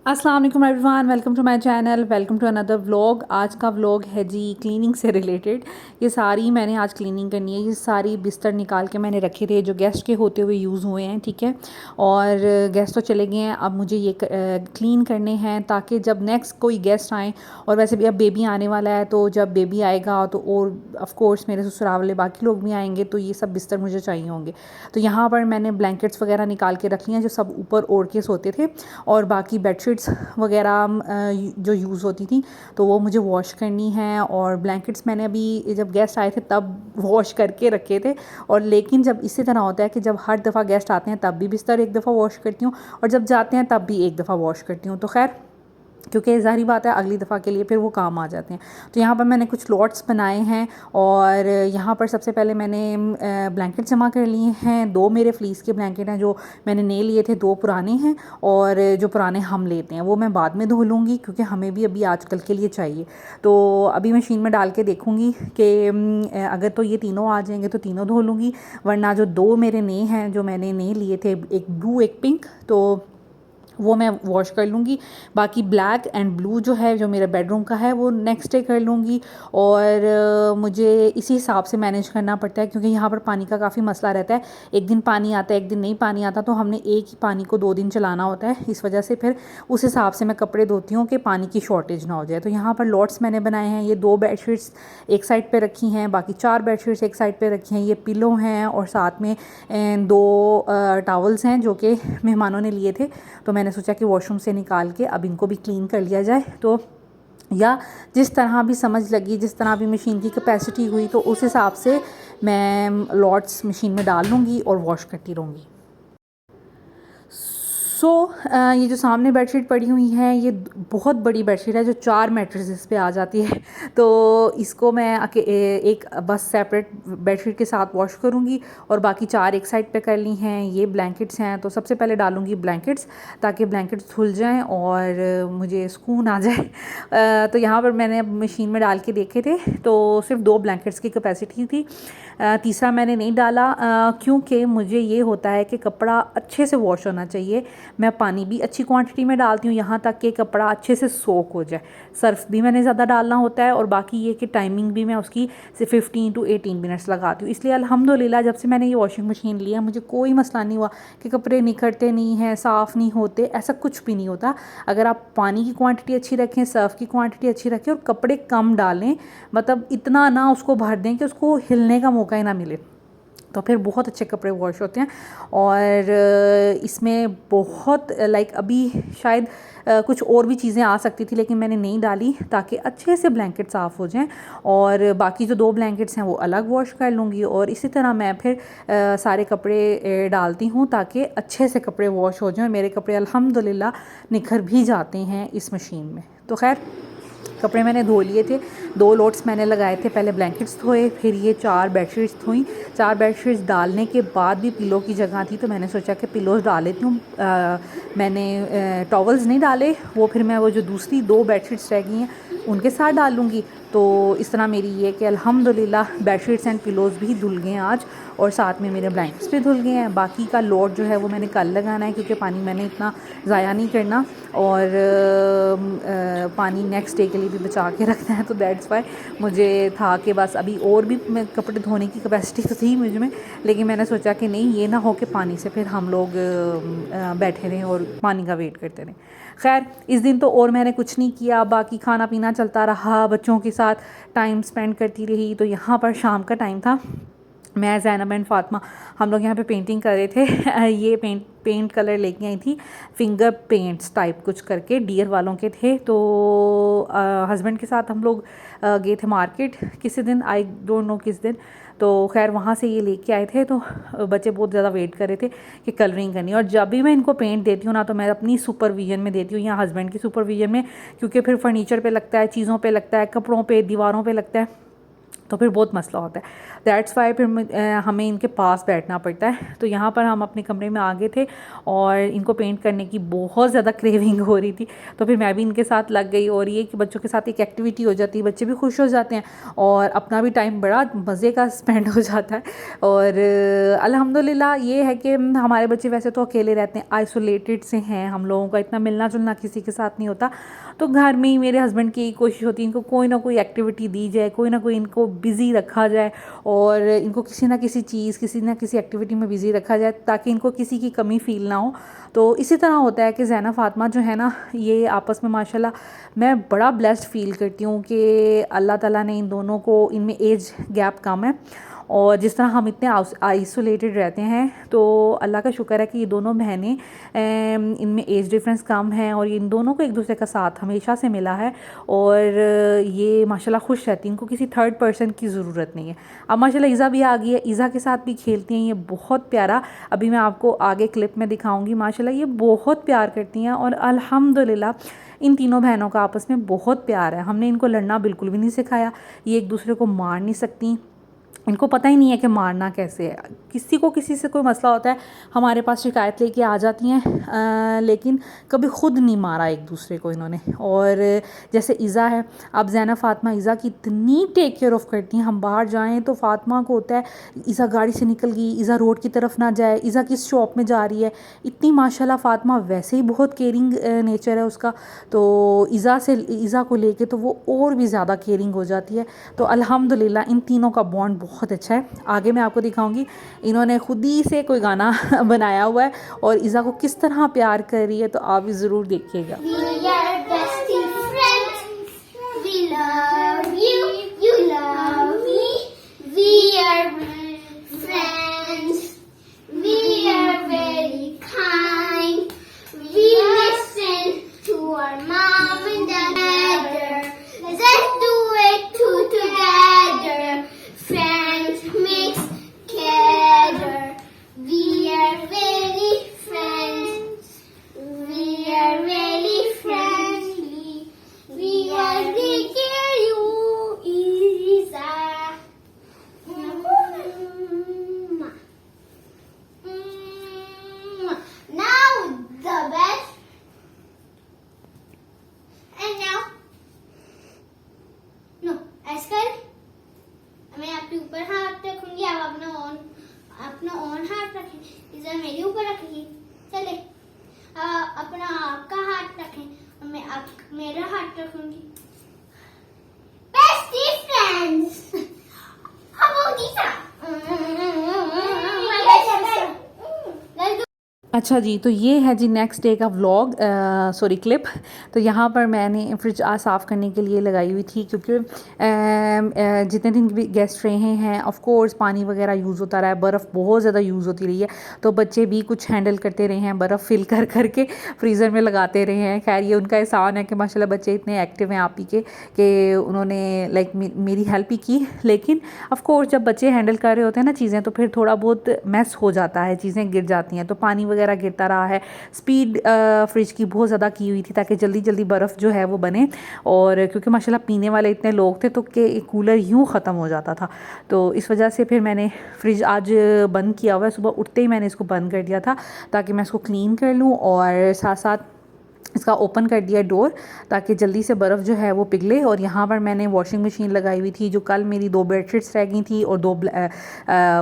अस्सलाम वालेकुम everyone, welcome to my channel, welcome to another vlog. आज का व्लॉग है जी क्लीनिंग से रिलेटेड। ये सारी मैंने आज क्लीनिंग करनी है। ये सारी बिस्तर निकाल के मैंने रखे थे जो गेस्ट के होते हुए यूज़ हुए हैं, ठीक है। और गेस्ट तो चले गए हैं, अब मुझे ये क्लीन करने हैं ताकि जब नेक्स्ट कोई गेस्ट आए, और वैसे भी अब बेबी आने वाला है तो जब बेबी आएगा तो और ऑफ कोर्स मेरे ससुराल वाले बाकी लोग भी आएंगे तो ये सब बिस्तर मुझे चाहिए होंगे। तो यहाँ पर मैंने ब्लैंकेट्स वगैरह निकाल के रख लिए हैं जो सब ऊपर ओढ़ के सोते थे, और बाकी बेडशीट वगैरह जो यूज़ होती थी तो वो मुझे वॉश करनी है। और ब्लैंकेट्स मैंने अभी जब गेस्ट आए थे तब वॉश करके रखे थे। और लेकिन जब इसी तरह होता है कि जब हर दफ़ा गेस्ट आते हैं तब भी बिस्तर एक दफ़ा वॉश करती हूँ, और जब जाते हैं तब भी एक दफ़ा वॉश करती हूँ। तो खैर, क्योंकि ज़ाहिर बात है अगली दफ़ा के लिए फिर वो काम आ जाते हैं। तो यहाँ पर मैंने कुछ लॉट्स बनाए हैं, और यहाँ पर सबसे पहले मैंने ब्लैंकेट जमा कर लिए हैं। 2 मेरे फ्लीस के ब्लैंकेट हैं जो मैंने नए लिए थे, 2 पुराने हैं, और जो पुराने हम लेते हैं वो मैं बाद में धो लूँगी क्योंकि हमें भी अभी आजकल के लिए चाहिए। तो अभी मशीन में डाल के देखूँगी कि अगर तो ये तीनों आ जाएंगे तो तीनों धो लूँगी, वरना जो 2 मेरे नए हैं जो मैंने नए लिए थे, एक ब्लू एक पिंक, तो वो मैं वॉश कर लूँगी। बाकी ब्लैक एंड ब्लू जो है जो मेरे बेडरूम का है वो नेक्स्ट डे कर लूँगी। और मुझे इसी हिसाब से मैनेज करना पड़ता है क्योंकि यहाँ पर पानी का काफ़ी मसला रहता है। एक दिन पानी आता है, एक दिन नहीं पानी आता, तो हमने एक ही पानी को 2 दिन चलाना होता है। इस वजह से फिर उस हिसाब से मैं कपड़े धोती हूँ कि पानी की शॉर्टेज ना हो जाए। तो यहाँ पर लॉट्स मैंने बनाए हैं। ये 2 बेडशीट्स एक साइड पर रखी हैं, बाकी 4 बेडशीट्स एक साइड पर रखी हैं। ये पिलो हैं और साथ में 2 टॉवल्स हैं जो कि मेहमानों ने लिए थे, तो मैंने सोचा कि वॉशरूम से निकाल के अब इनको भी क्लीन कर लिया जाए। तो या जिस तरह भी समझ लगी, जिस तरह भी मशीन की कैपेसिटी हुई, तो उस हिसाब से मैं लॉट्स मशीन में डाल लूँगी और वॉश करती रहूँगी। ये जो सामने बेडशीट पड़ी हुई है ये बहुत बड़ी बेडशीट है जो 4 मैट्रेसेस पे आ जाती है। तो इसको मैं एक बस सेपरेट बेडशीट के साथ वॉश करूँगी, और बाकी 4 एक साइड पे कर ली हैं। ये ब्लैंकेट्स हैं तो सबसे पहले डालूँगी ब्लैंकेट्स ताकि ब्लैंकेट्स धुल जाएं और मुझे सुकून आ जाए। तो यहाँ पर मैंने मशीन में डाल के देखे थे तो सिर्फ 2 ब्लैंकेट्स की कैपेसिटी थी। तीसरा मैंने नहीं डाला क्योंकि मुझे ये होता है कि कपड़ा अच्छे से वॉश होना चाहिए। मैं पानी भी अच्छी क्वांटिटी में डालती हूँ यहाँ तक कि कपड़ा अच्छे से सोक हो जाए। सर्फ भी मैंने ज़्यादा डालना होता है, और बाकी ये कि टाइमिंग भी मैं उसकी से 15 to 18 मिनट्स लगाती हूँ। इसलिए अल्हम्दुलिल्लाह जब से मैंने ये वॉशिंग मशीन लिया मुझे कोई मसला नहीं हुआ कि कपड़े निखरते नहीं हैं, साफ़ नहीं होते, ऐसा कुछ भी नहीं होता। अगर आप पानी की क्वांटिटी अच्छी रखें, सर्फ की क्वांटिटी अच्छी रखें और कपड़े कम डालें, मतलब इतना ना उसको भर दें कि उसको हिलने का मौका ही ना मिले, तो फिर बहुत अच्छे कपड़े वॉश होते हैं। और इसमें बहुत अभी शायद कुछ और भी चीज़ें आ सकती थी लेकिन मैंने नहीं डाली ताकि अच्छे से ब्लैंकेट साफ़ हो जाएं। और बाकी जो 2 ब्लैंकेट्स हैं वो अलग वॉश कर लूँगी, और इसी तरह मैं फिर सारे कपड़े डालती हूँ ताकि अच्छे से कपड़े वॉश हो जाएं। मेरे कपड़े अल्हम्दुलिल्लाह निखर भी जाते हैं इस मशीन में। तो खैर, कपड़े मैंने धो लिए थे, 2 लोड्स मैंने लगाए थे। पहले ब्लैंकेट्स धोए, फिर ये 4 बेडशीट्स धोई। 4 बेडशीट्स डालने के बाद भी पिलो की जगह थी तो मैंने सोचा कि पिलोज डाल लेती हूँ। मैंने टॉवल्स नहीं डाले, वो फिर मैं वो जो दूसरी 2 बेडशीट्स रह गई हैं उनके साथ डाल लूँगी। तो इस तरह मेरी ये कि अल्हम्दुलिल्लाह बेडशीट्स एंड पिलोज़ भी धुल गए हैं आज, और साथ में मेरे ब्लैंकेट्स भी धुल गए हैं। बाकी का लोड जो है वो मैंने कल लगाना है क्योंकि पानी मैंने इतना ज़ाया नहीं करना, और पानी नेक्स्ट डे के लिए भी बचा के रखना है। तो दैट्स वाई मुझे था कि बस अभी और भी मैं कपड़े धोने की कैपेसिटी तो थी मुझ में, लेकिन मैंने सोचा कि नहीं, ये ना हो कि पानी से फिर हम लोग बैठे रहें और पानी का वेट करते रहें। खैर, इस दिन तो और मैंने कुछ नहीं किया, बाकी खाना पीना चलता रहा, बच्चों के साथ टाइम स्पेंड करती रही। तो यहाँ पर शाम का टाइम था, मैं, ज़ैनब एंड फ़ातिमा हम लोग यहाँ पे पेंटिंग कर रहे थे। ये पेंट कलर लेके आई थी, फिंगर पेंट्स टाइप कुछ करके, डियर वालों के थे। तो हस्बैंड के साथ हम लोग गए थे मार्केट किसी दिन, आई डोंट नो किस दिन। तो खैर वहाँ से ये लेके आए थे, तो बच्चे बहुत ज़्यादा वेट कर रहे थे कि कलरिंग करनी है। और जब भी मैं इनको पेंट देती हूँ ना तो मैं अपनी सुपरविजन में देती हूँ या हस्बैंड की सुपरविजन में, क्योंकि फिर फर्नीचर पे लगता है, चीज़ों पे लगता है, कपड़ों पे, दीवारों पे लगता है। तो फिर बहुत मसला होता है। दैट्स वाई फिर हमें इनके पास बैठना पड़ता है। तो यहाँ पर हम अपने कमरे में आ गए थे और इनको पेंट करने की बहुत ज़्यादा क्रेविंग हो रही थी, तो फिर मैं भी इनके साथ लग गई। और ये कि बच्चों के साथ एक एक्टिविटी हो जाती है, बच्चे भी खुश हो जाते हैं और अपना भी टाइम बड़ा मज़े का स्पेंड हो जाता है। और अल्हम्दुलिल्लाह ये है कि हमारे बच्चे वैसे तो अकेले रहते हैं, आइसोलेटेड से हैं, हम लोगों का इतना मिलना जुलना किसी के साथ नहीं होता। तो घर में ही मेरे हस्बैंड की कोशिश होती है इनको कोई ना कोई एक्टिविटी दी जाए, कोई ना कोई इनको बिज़ी रखा जाए और इनको किसी ना किसी चीज़, किसी ना किसी एक्टिविटी में बिज़ी रखा जाए ताकि इनको किसी की कमी फ़ील ना हो। तो इसी तरह होता है कि ज़ैना फ़ातिमा जो है ना, ये आपस में माशाल्लाह मैं बड़ा ब्लेस्ड फ़ील करती हूँ कि अल्लाह ताला ने इन दोनों को, इनमें एज गैप कम है और जिस तरह हम इतने आइसोलेटेड रहते हैं, तो अल्लाह का शुक्र है कि ये दोनों बहनें, इनमें एज डिफरेंस कम है और इन दोनों को एक दूसरे का साथ हमेशा से मिला है और ये माशाल्लाह खुश रहती हैं, इनको किसी थर्ड पर्सन की ज़रूरत नहीं है। अब माशाल्लाह ईज़ा भी आ गई है, ईज़ा के साथ भी खेलती हैं, ये बहुत प्यारा, अभी मैं आपको आगे क्लिप में दिखाऊँगी। माशाल्लाह ये बहुत प्यार करती हैं और अल्हम्दुलिल्लाह इन तीनों बहनों का आपस में बहुत प्यार है। हमने इनको लड़ना बिल्कुल भी नहीं सिखाया, ये एक दूसरे को मार नहीं सकती, इनको पता ही नहीं है कि मारना कैसे है। किसी को किसी से कोई मसला होता है हमारे पास शिकायत लेके आ जाती हैं, लेकिन कभी ख़ुद नहीं मारा एक दूसरे को इन्होंने। और जैसे ईज़ा है, अब ज़ैना फ़ातिमा ईज़ा की इतनी टेक केयर ऑफ़ करती हैं, हम बाहर जाएं तो फ़ातिमा को होता है ईज़ा गाड़ी से निकल गई, ईज़ा रोड की तरफ ना जाए, ईज़ा किस शॉप में जा रही है। इतनी माशाल्लाह फ़ातिमा वैसे ही बहुत केयरिंग नेचर है उसका, तो ईज़ा को लेके तो वो और भी ज़्यादा केयरिंग हो जाती है। तो अल्हम्दुलिल्लाह इन तीनों का बॉन्ड बहुत अच्छा है। आगे मैं आपको दिखाऊंगी, इन्होंने खुद ही से कोई गाना बनाया हुआ है और ईज़ा को किस तरह प्यार कर रही है, तो आप भी ज़रूर देखिएगा। मैं आपके ऊपर हाथ रखूंगी, आप अपना ऑन हाथ रखें, इधर मेरे ऊपर रखेंगे। चले अपना आपका हाथ रखें और मैं मेरा हाथ रखूंगी। बेस्टी फ्रेंड्स, हम अच्छा जी, तो ये है जी नेक्स्ट डे का व्लॉग, सॉरी क्लिप। तो यहाँ पर मैंने फ्रिज साफ़ करने के लिए लगाई हुई थी, क्योंकि जितने दिन भी गेस्ट रहे हैं ऑफ़ कोर्स पानी वगैरह यूज़ होता रहा है, बर्फ़ बहुत ज़्यादा यूज़ होती रही है, तो बच्चे भी कुछ हैंडल करते रहे हैं, बर्फ़ फिल कर करके फ्रीज़र में लगाते रहे हैं। खैर ये उनका एहसान है कि माशाल्लाह बच्चे इतने एक्टिव हैं आप ही के कि उन्होंने लाइक मेरी हेल्प ही की। लेकिन ऑफ़ कोर्स जब बच्चे हैंडल कर रहे होते हैं ना चीज़ें, तो फिर थोड़ा बहुत मैस हो जाता है, चीज़ें गिर जाती हैं, तो पानी वगैरह गिरता रहा है। स्पीड फ्रिज की बहुत ज़्यादा की हुई थी ताकि जल्दी जल्दी बर्फ़ जो है वो बने, और क्योंकि माशाल्लाह पीने वाले इतने लोग थे तो कि कूलर यूँ ख़त्म हो जाता था। तो इस वजह से फिर मैंने फ्रिज आज बंद किया हुआ है, सुबह उठते ही मैंने इसको बंद कर दिया था ताकि मैं इसको क्लीन कर लूँ, और साथ साथ इसका ओपन कर दिया डोर ताकि जल्दी से बर्फ़ जो है वो पिघले। और यहाँ पर मैंने वॉशिंग मशीन लगाई हुई थी, जो कल मेरी 2 बेडशीट्स रह गई थी और 2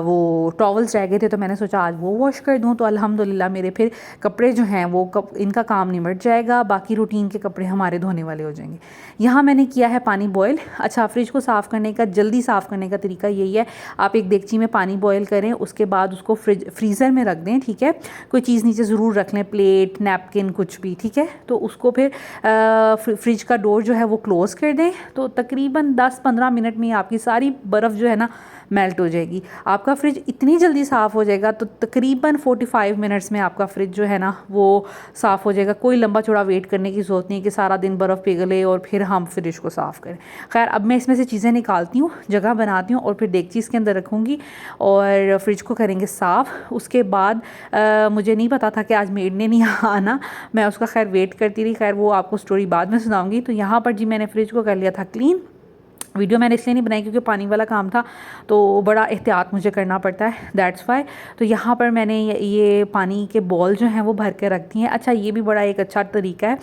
वो टॉवल्स रह गए थे, तो मैंने सोचा आज वो वॉश कर दूँ। तो अल्हम्दुलिल्लाह मेरे फिर कपड़े जो हैं वो इनका काम निमट जाएगा, बाकी रूटीन के कपड़े हमारे धोने वाले हो जाएंगे। यहाँ मैंने किया है पानी बॉयल। अच्छा, फ्रिज को साफ़ करने का, जल्दी साफ़ करने का तरीका यही है, आप एक देगची में पानी बॉयल करें, उसके बाद उसको फ्रीज़र में रख दें, ठीक है। कोई चीज़ नीचे ज़रूर रख लें, प्लेट, नैपकिन, कुछ भी, ठीक है। तो उसको फिर फ्रिज का डोर जो है वो क्लोज़ कर दें, तो तकरीबन 10-15 मिनट में आपकी सारी बर्फ़ जो है ना मेल्ट हो जाएगी। आपका फ्रिज इतनी जल्दी साफ़ हो जाएगा, तो तकरीबन 45 मिनट्स में आपका फ्रिज जो है ना वो साफ़ हो जाएगा। कोई लंबा चौड़ा वेट करने की ज़रूरत नहीं कि सारा दिन बर्फ़ पिघले और फिर हम फ्रिज को साफ़ करें। खैर अब मैं इसमें से चीज़ें निकालती हूँ, जगह बनाती हूँ और फिर देगची इसके अंदर रखूँगी और फ्रिज को करेंगे साफ़। उसके बाद मुझे नहीं पता था कि आज मेड ने नहीं आना, मैं उसका खैर वेट करती रही। खैर वो आपको स्टोरी बाद में सुनाऊँगी। तो यहाँ पर जी मैंने फ्रिज को कर लिया था क्लीन, वीडियो मैंने इसलिए नहीं बनाई क्योंकि पानी वाला काम था, तो बड़ा एहतियात मुझे करना पड़ता है, दैट्स वाई। तो यहाँ पर मैंने ये पानी के बॉल जो हैं वो भर के रख दिए हैं। अच्छा, ये भी बड़ा एक अच्छा तरीका है,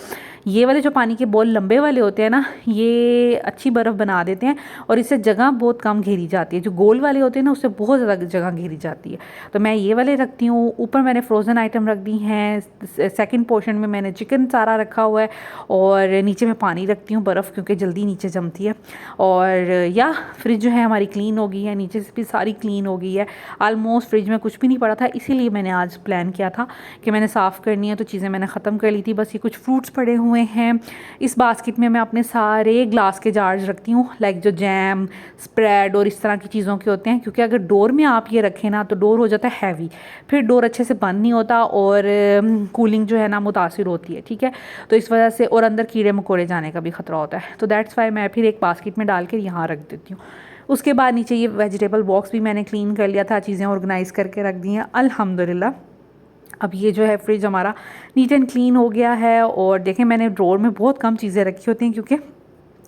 ये वाले जो पानी के बॉल लंबे वाले होते हैं ना, ये अच्छी बर्फ़ बना देते हैं और इससे जगह बहुत कम घेरी जाती है। जो गोल वाले होते हैं ना, उससे बहुत ज़्यादा जगह घेरी जाती है। तो मैं ये वाले रखती हूँ। ऊपर मैंने फ्रोज़न आइटम रख दी हैं। सेकंड पोर्शन में मैंने चिकन सारा रखा हुआ है और नीचे मैं पानी रखती हूँ, बर्फ़, क्योंकि जल्दी नीचे जमती है। और या फ्रिज जो है हमारी क्लीन हो गई है, नीचे से भी सारी क्लीन हो गई है। आलमोस्ट फ्रिज में कुछ भी नहीं पड़ा था, इसीलिए मैंने आज प्लान किया था कि मैंने साफ़ करनी है, तो चीज़ें मैंने ख़त्म कर ली थी। बस ये कुछ फ्रूट्स पड़े हुए हैं। इस बास्केट में मैं अपने सारे ग्लास के जार्स रखती हूँ, लाइक जो जैम, स्प्रेड और इस तरह की चीज़ों के होते हैं, क्योंकि अगर डोर में आप ये रखें ना तो डोर हो जाता है हैवी, फिर डोर अच्छे से बंद नहीं होता और कूलिंग जो है ना मुतासिर होती है, ठीक है। तो इस वजह से, और अंदर कीड़े मकोड़े जाने का भी ख़तरा होता है, तो दैट्स वाई मैं फिर एक बास्केट में डाल के यहाँ रख देती हूँ। उसके बाद नीचे ये वेजिटेबल बॉक्स भी मैंने क्लीन कर लिया था, चीज़ें ऑर्गेनाइज़ करके रख दी हैं अल्हम्दुलिल्लाह। अब ये जो है फ्रिज हमारा नीट एंड क्लीन हो गया है। और देखें, मैंने ड्रॉर में बहुत कम चीज़ें रखी होती हैं क्योंकि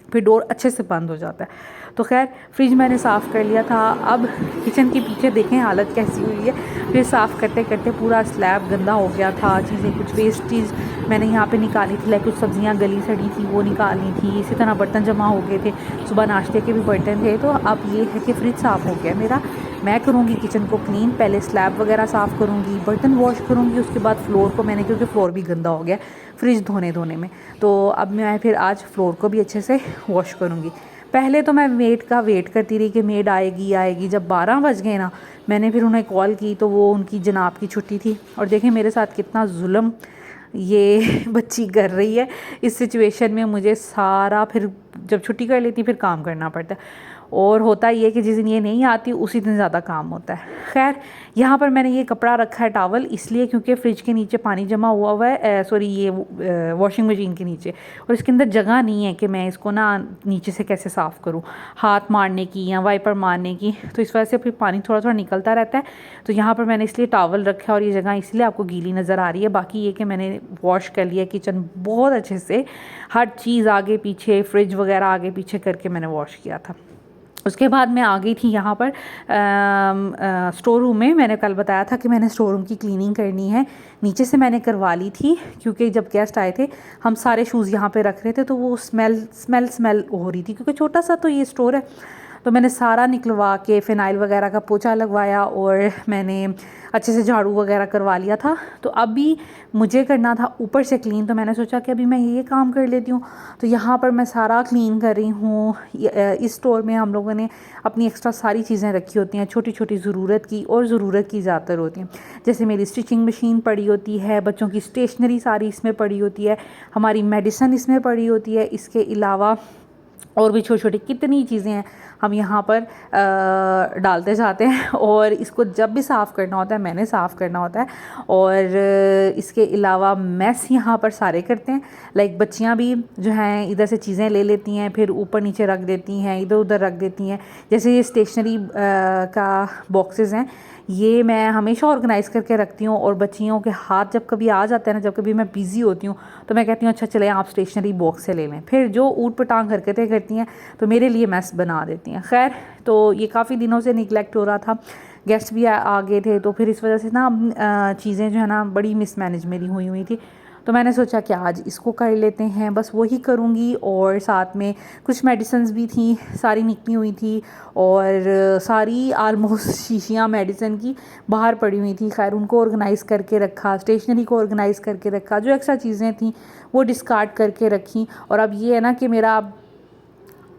फिर डोर अच्छे से बंद हो जाता है। तो खैर, फ्रिज मैंने साफ़ कर लिया था। अब किचन के पीछे देखें हालत कैसी हुई है। फिर साफ़ करते करते पूरा स्लैब गंदा हो गया था। चीज़ें, कुछ वेस्ट चीज़ मैंने यहाँ पे निकाली थी, लाइक कुछ सब्जियाँ गली सड़ी थी वो निकालनी थी। इसी तरह बर्तन जमा हो गए थे, सुबह नाश्ते के भी बर्तन थे। तो अब ये है कि फ्रिज साफ़ हो गया मेरा। मैं करूँगी किचन को क्लीन, पहले स्लैब वगैरह साफ़ करूँगी, बर्तन वॉश करूँगी, उसके बाद फ्लोर को मैंने, क्योंकि फ्लोर भी गंदा हो गया फ्रिज धोने में, तो अब मैं फिर आज फ्लोर को भी अच्छे से वॉश करूँगी। पहले तो मैं मेड का वेट करती रही कि मेड आएगी। जब 12 बज गए ना, मैंने फिर उन्हें कॉल की तो वो उनकी जनाब की छुट्टी थी। और देखें मेरे साथ कितना जुल्म ये बच्ची कर रही है। इस सिचुएशन में मुझे सारा, फिर जब छुट्टी कर लेती फिर काम करना पड़ता है। और होता ये कि जिस दिन ये नहीं आती उसी दिन ज़्यादा काम होता है। खैर, यहाँ पर मैंने ये कपड़ा रखा है टॉवल, इसलिए क्योंकि फ्रिज के नीचे पानी जमा हुआ है, सॉरी ये वॉशिंग मशीन के नीचे, और इसके अंदर जगह नहीं है कि मैं इसको ना नीचे से कैसे साफ़ करूँ, हाथ मारने की या वाइपर मारने की। तो इस वजह से फिर पानी थोड़ा थोड़ा निकलता रहता है। तो यहाँ पर मैंने इसलिए टॉवल रखा है और ये जगह इसलिए आपको गीली नज़र आ रही है। बाकी ये कि मैंने वॉश कर लिया किचन बहुत अच्छे से, हर चीज़ आगे पीछे, फ्रिज वगैरह आगे पीछे करके मैंने वॉश किया था। उसके बाद मैं आ गई थी यहाँ पर स्टोर रूम में। मैंने कल बताया था कि मैंने स्टोर रूम की क्लीनिंग करनी है, नीचे से मैंने करवा ली थी क्योंकि जब गेस्ट आए थे हम सारे शूज़ यहाँ पे रख रहे थे तो वो स्मेल हो रही थी, क्योंकि छोटा सा तो ये स्टोर है। तो मैंने सारा निकलवा के फ़िनाइल वगैरह का पोछा लगवाया और मैंने अच्छे से झाड़ू वगैरह करवा लिया था। तो अभी मुझे करना था ऊपर से क्लीन, तो मैंने सोचा कि अभी मैं ये काम कर लेती हूँ। तो यहाँ पर मैं सारा क्लीन कर रही हूँ। इस स्टोर में हम लोगों ने अपनी एक्स्ट्रा सारी चीज़ें रखी होती हैं, छोटी छोटी ज़रूरत की और ज़रूरत की ज़्यादातर होती हैं। जैसे मेरी स्टिचिंग मशीन पड़ी होती है, बच्चों की स्टेशनरी सारी इसमें पड़ी होती है, हमारी मेडिसिन इसमें पड़ी होती है। इसके अलावा और भी छोटी छोटी कितनी चीज़ें हैं हम यहाँ पर डालते जाते हैं। और इसको जब भी साफ़ करना होता है मैंने साफ़ करना होता है। और इसके अलावा मैस यहाँ पर सारे करते हैं, लाइक बच्चियाँ भी जो हैं इधर से चीज़ें ले लेती हैं, फिर ऊपर नीचे रख देती हैं, इधर उधर रख देती हैं। जैसे ये स्टेशनरी का बॉक्सेस हैं, ये मैं हमेशा ऑर्गेनाइज़ करके रखती हूँ। और बच्चियों के हाथ जब कभी आ जाते हैं ना, जब कभी मैं बिज़ी होती हूँ तो मैं कहती हूँ अच्छा चले आप स्टेशनरी बॉक्स से ले लें, फिर जो ऊट पटांग हरकतें करती हैं तो मेरे लिए मैस बना देती हैं। खैर, तो ये काफ़ी दिनों से निगलेक्ट हो रहा था, गेस्ट भी आ गए थे, तो फिर इस वजह से ना चीज़ें जो है ना बड़ी मिसमैनेज मेरी हुई थी। तो मैंने सोचा कि आज इसको कर लेते हैं, बस वही करूँगी। और साथ में कुछ मेडिसिन्स भी थी, सारी निकली हुई थी और सारी आलमोस्ट शीशियाँ मेडिसिन की बाहर पड़ी हुई थी। खैर, उनको ऑर्गेनाइज़ करके रखा, स्टेशनरी को ऑर्गेनाइज़ करके रखा, जो एक्स्ट्रा चीज़ें थी वो डिस्कार्ड करके रखी। और अब ये है ना कि मेरा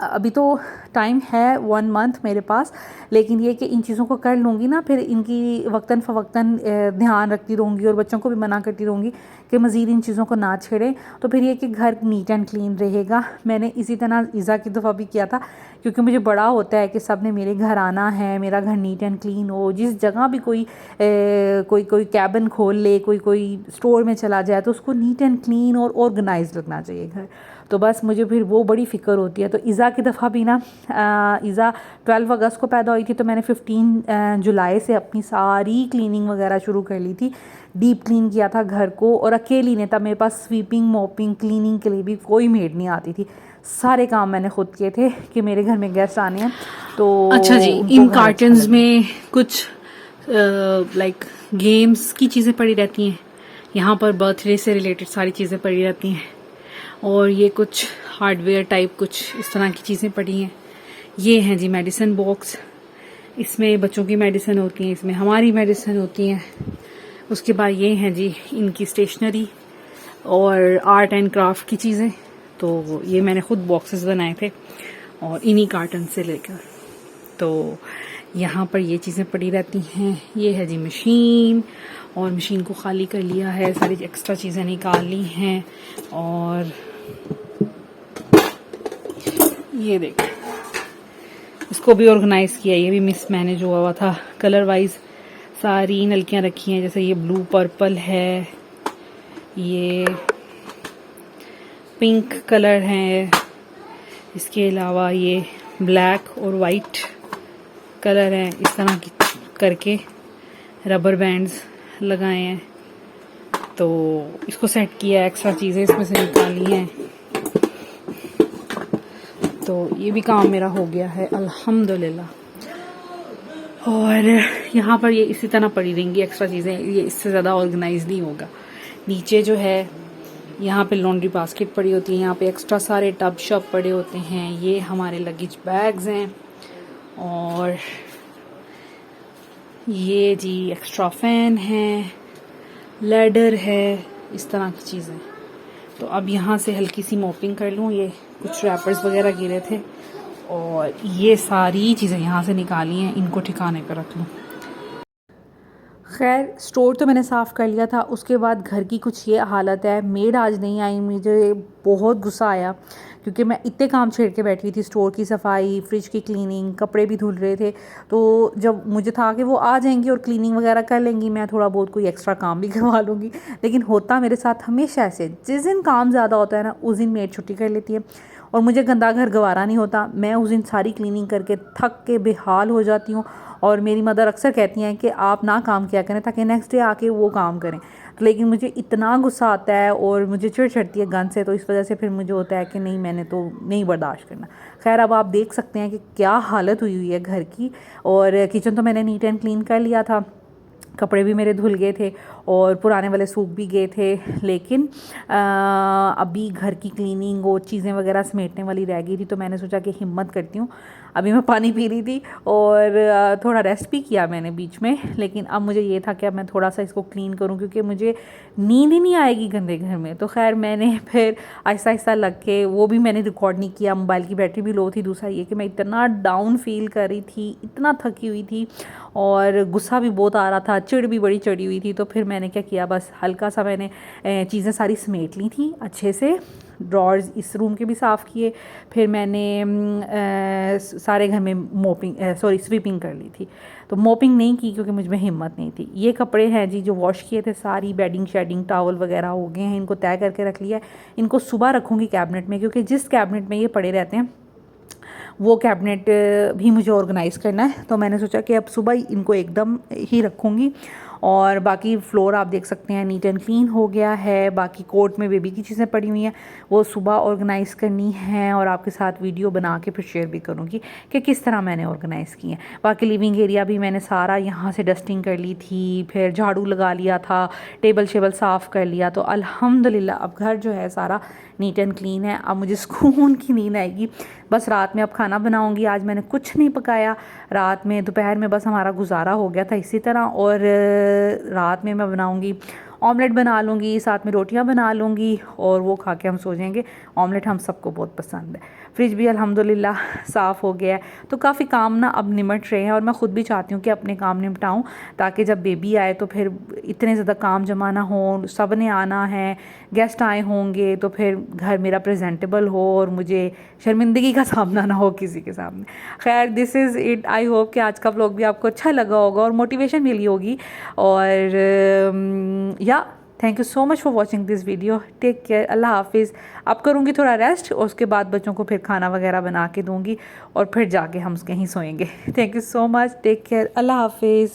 अभी तो टाइम है 1 मंथ मेरे पास, लेकिन ये कि इन चीज़ों को कर लूँगी ना, फिर इनकी वक्तन फ़वक्तन ध्यान रखती रहूँगी और बच्चों को भी मना करती रहूँगी कि मज़ीद इन चीज़ों को ना छेड़ें। तो फिर ये कि घर नीट एंड क्लीन रहेगा। मैंने इसी तरह ईज़ा की दफ़ा भी किया था, क्योंकि मुझे बड़ा होता है कि सब ने मेरे घर आना है, मेरा घर नीट एंड क्लीन हो। जिस जगह भी कोई कैबिन खोल ले, कोई स्टोर में चला जाए तो उसको नीट एंड क्लीन और ऑर्गेनाइज रखना चाहिए घर। तो बस मुझे फिर वो बड़ी फ़िक्र होती है। तो ईज़ा की दफ़ा भी ना, ईज़ा 12 अगस्त को पैदा हुई थी, तो मैंने 15 जुलाई से अपनी सारी क्लीनिंग वगैरह शुरू कर ली थी। डीप क्लीन किया था घर को, और अकेली ने, तब मेरे पास स्वीपिंग मॉपिंग क्लीनिंग के लिए भी कोई मेड नहीं आती थी, सारे काम मैंने खुद किए थे कि मेरे घर में गेस्ट आने हैं तो अच्छा जी, उनको इन घर अच्छा कार्टन्स लगे। में कुछ लाइक गेम्स की चीज़ें पड़ी रहती हैं। यहाँ पर बर्थडे से रिलेटेड सारी चीज़ें पड़ी रहती हैं और ये कुछ हार्डवेयर टाइप कुछ इस तरह की चीज़ें पड़ी हैं। ये हैं जी मेडिसिन बॉक्स, इसमें बच्चों की मेडिसिन होती हैं, इसमें हमारी मेडिसिन होती हैं। उसके बाद ये हैं जी इनकी स्टेशनरी और आर्ट एंड क्राफ्ट की चीज़ें। तो ये मैंने खुद बॉक्सेस बनाए थे और इन्हीं कार्टन से लेकर। तो यहाँ पर ये चीज़ें पड़ी रहती हैं। ये है जी मशीन, और मशीन को खाली कर लिया है, सारी एक्स्ट्रा चीज़ें निकाल ली हैं। और ये देखो, इसको भी ऑर्गेनाइज किया, ये भी मिसमैनेज हुआ था। कलर वाइज सारी नलकियाँ रखी हैं, जैसे ये ब्लू पर्पल है, ये पिंक कलर है, इसके अलावा ये ब्लैक और वाइट कलर है। इस तरह की करके रबर बैंड्स लगाए हैं। तो इसको सेट किया, एक्स्ट्रा चीज़ें इसमें से निकाली हैं। तो ये भी काम मेरा हो गया है अल्हम्दुलिल्लाह। और यहाँ पर ये इसी तरह पड़ी रहेंगी एक्स्ट्रा चीज़ें, ये इससे ज़्यादा ऑर्गेनाइज नहीं होगा। नीचे जो है यहाँ पे लॉन्ड्री बास्केट पड़ी होती है, यहाँ पे एक्स्ट्रा सारे टब शब पड़े होते हैं। ये हमारे लगेज बैग्स हैं और ये जी एक्स्ट्रा फैन है, लैडर है, इस तरह की चीज़ें। तो अब यहाँ से हल्की सी मॉपिंग कर लूँ। ये कुछ रैपर्स वगैरह गिरे थे और ये सारी चीज़ें यहाँ से निकाली हैं, इनको ठिकाने पर रख लूँ। खैर स्टोर तो मैंने साफ़ कर लिया था। उसके बाद घर की कुछ ये हालत है, मेड आज नहीं आई। मुझे बहुत गुस्सा आया क्योंकि मैं इतने काम छेड़ के बैठी थी, स्टोर की सफाई, फ्रिज की क्लीनिंग, कपड़े भी धुल रहे थे। तो जब मुझे था कि वो आ जाएंगी और क्लीनिंग वगैरह कर लेंगी, मैं थोड़ा बहुत कोई एक्स्ट्रा काम भी करवा लूँगी। लेकिन होता मेरे साथ हमेशा ऐसे, जिस दिन काम ज़्यादा होता है ना, उस दिन मेड छुट्टी कर लेती है और मुझे गंदा घर गवारा नहीं होता। मैं उस दिन सारी क्लीनिंग करके थक के बेहाल हो जाती हूँ। और मेरी मदर अक्सर कहती हैं कि आप ना काम किया करें ताकि नेक्स्ट डे आके वो काम करें। लेकिन मुझे इतना गुस्सा आता है और मुझे चिढ़ चढ़ती है गन से, तो इस वजह से फिर मुझे होता है कि नहीं, मैंने तो नहीं बर्दाश्त करना। खैर अब आप देख सकते हैं कि क्या हालत हुई हुई है घर की। और किचन तो मैंने नीट एंड क्लीन कर लिया था, कपड़े भी मेरे धुल गए थे और पुराने वाले सूख भी गए थे। लेकिन अभी घर की क्लीनिंग और चीज़ें वगैरह समेटने वाली रह गई थी। तो मैंने सोचा कि हिम्मत करती हूँ। अभी मैं पानी पी रही थी और थोड़ा रेस्ट भी किया मैंने बीच में। लेकिन अब मुझे ये था कि अब मैं थोड़ा सा इसको क्लीन करूँ क्योंकि मुझे नींद ही नहीं आएगी गंदे घर में। तो खैर मैंने फिर आहिस्ता आहिस्ता लग के, वो भी मैंने रिकॉर्ड नहीं किया, मोबाइल की बैटरी भी लो थी। दूसरा ये कि मैं इतना डाउन फील कर रही थी, इतना थकी हुई थी और गुस्सा भी बहुत आ रहा था, चिढ़ भी बड़ी चढ़ी हुई थी। तो फिर मैंने क्या किया, बस हल्का सा मैंने चीज़ें सारी समेट ली थी अच्छे से। ड्रॉर्स इस रूम के भी साफ़ किए। फिर मैंने सारे घर में स्वीपिंग कर ली थी। तो मोपिंग नहीं की क्योंकि मुझ में हिम्मत नहीं थी। ये कपड़े हैं जी जो वॉश किए थे, सारी बेडिंग शेडिंग टावल वगैरह हो गए हैं, इनको तय करके रख लिया है। इनको सुबह रखूँगी कैबिनेट में, क्योंकि जिस कैबिनेट में ये पड़े रहते हैं वो कैबिनेट भी मुझे ऑर्गेनाइज़ करना है। तो मैंने सोचा कि अब सुबह इनको एकदम ही रखूँगी। और बाकी फ्लोर आप देख सकते हैं नीट एंड क्लीन हो गया है। बाकी कोर्ट में बेबी की चीज़ें पड़ी हुई हैं, वो सुबह ऑर्गेनाइज़ करनी है और आपके साथ वीडियो बना के फिर शेयर भी करूँगी कि किस तरह मैंने ऑर्गेनाइज़ की है। बाकी लिविंग एरिया भी मैंने सारा यहाँ से डस्टिंग कर ली थी, फिर झाड़ू लगा लिया था, टेबल शेबल साफ़ कर लिया। तो अल्हम्दुलिल्लाह अब घर जो है सारा नीट एंड क्लीन है। अब मुझे सुकून की नींद आएगी। बस रात में अब खाना बनाऊंगी। आज मैंने कुछ नहीं पकाया रात में, दोपहर में बस हमारा गुजारा हो गया था इसी तरह। और रात में मैं बनाऊंगी, ऑमलेट बना लूँगी, साथ में रोटियां बना लूँगी और वो खा के हम सो जाएंगे। ऑमलेट हम सबको बहुत पसंद है। फ्रिज भी अल्हम्दुलिल्लाह साफ़ हो गया है। तो काफ़ी काम ना अब निमट रहे हैं और मैं ख़ुद भी चाहती हूँ कि अपने काम निपटाऊँ ताकि जब बेबी आए तो फिर इतने ज़्यादा काम जमा ना हो। सब ने आना है, गेस्ट आए होंगे, तो फिर घर मेरा प्रेजेंटेबल हो और मुझे शर्मिंदगी का सामना ना हो किसी के सामने। खैर this is it. I hope कि आज का व्लॉग भी आपको अच्छा लगा होगा और मोटिवेशन मिली होगी। और या thank you so much for watching this video. Take care, अल्लाह हाफिज़। अब करूँगी थोड़ा रेस्ट और उसके बाद बच्चों को फिर खाना वगैरह बना के दूँगी और फिर जाके हम कहीं सोएंगे। Thank you so much, take care, अल्लाह हाफिज़।